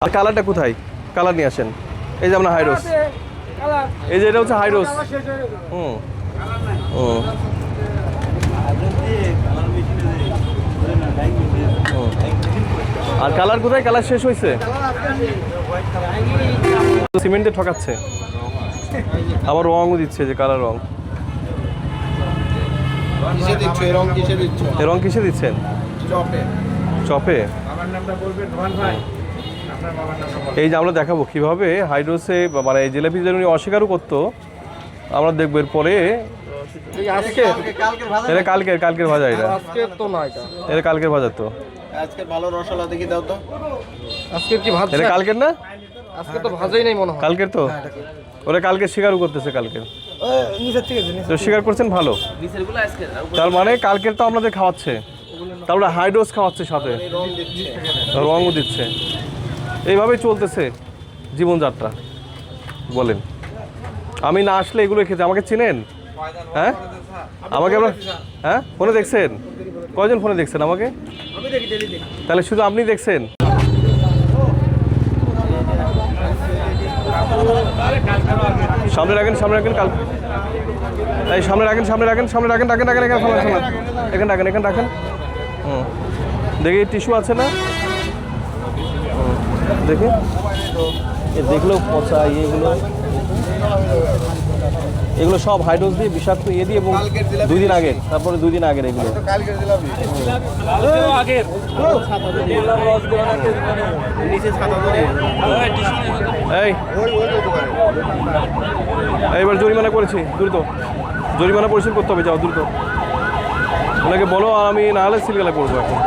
আর কালারটা কোথায়? কালার নিয়ে আসেন। এই যে আমরা হাইরোস, এই যে এটা হচ্ছে হাইরোস। আর কালার কোথায়? কালার শেষ হয়েছে, সিমেন্টে ঠকাচ্ছে। আবার রঙও দিচ্ছে, যে কালার রং। রং কিসে দিচ্ছেন? চপে। এই যে আমরা দেখাবো কিভাবে হাইড্রোসে, মানে এই জিলাপি যেন অস্বীকারও করতো, আমরা দেখবো এরপরে। এটা কালকের ভাজা, এটা এটা কালকের ভাজা। তো আজকে ভালো রসলা দেখি দাও তো। আজকে কি ভাজা? এটা কালকের না? আজকে তো ভাজাই নাই মনে হয়। কালকের তো, ওরা কালকে স্বীকারও করতেছে। কালকের তো স্বীকার করছেন, ভালো। তার মানে কালকের তো আপনাদের খাওয়াচ্ছে, তারপরে হাইড্রোস খাওয়াচ্ছে, সাথে রঙও দিচ্ছে। এইভাবেই চলতেছে জীবনযাত্রা। বলেন, আমি না আসলে এগুলো খেতে, আমাকে চিনেন? হ্যাঁ, আমাকে আপনার, হ্যাঁ, ফোনে দেখছেন? কয়জন ফোনে দেখছেন আমাকে? তাহলে শুধু আপনি দেখছেন? সামনে রাখেন, কাল এই সামনে রাখেন, রাখেন এখানে রাখেন। দেখি টিস্যু আছে না? দেখি, দেখলো পচা এগুলো সব হাইড্রোস দিয়ে, বিষাক্ত দিয়ে, এবং 2 দিন আগে, তারপরে 2 দিন আগের এগুলো। এইবার জরিমানা করেছি, দ্রুত জরিমানা পরিশোধ করতে হবে, যাও দ্রুত। ওনাকে বলো, আমি না হলে সিলগালা করবো এখন।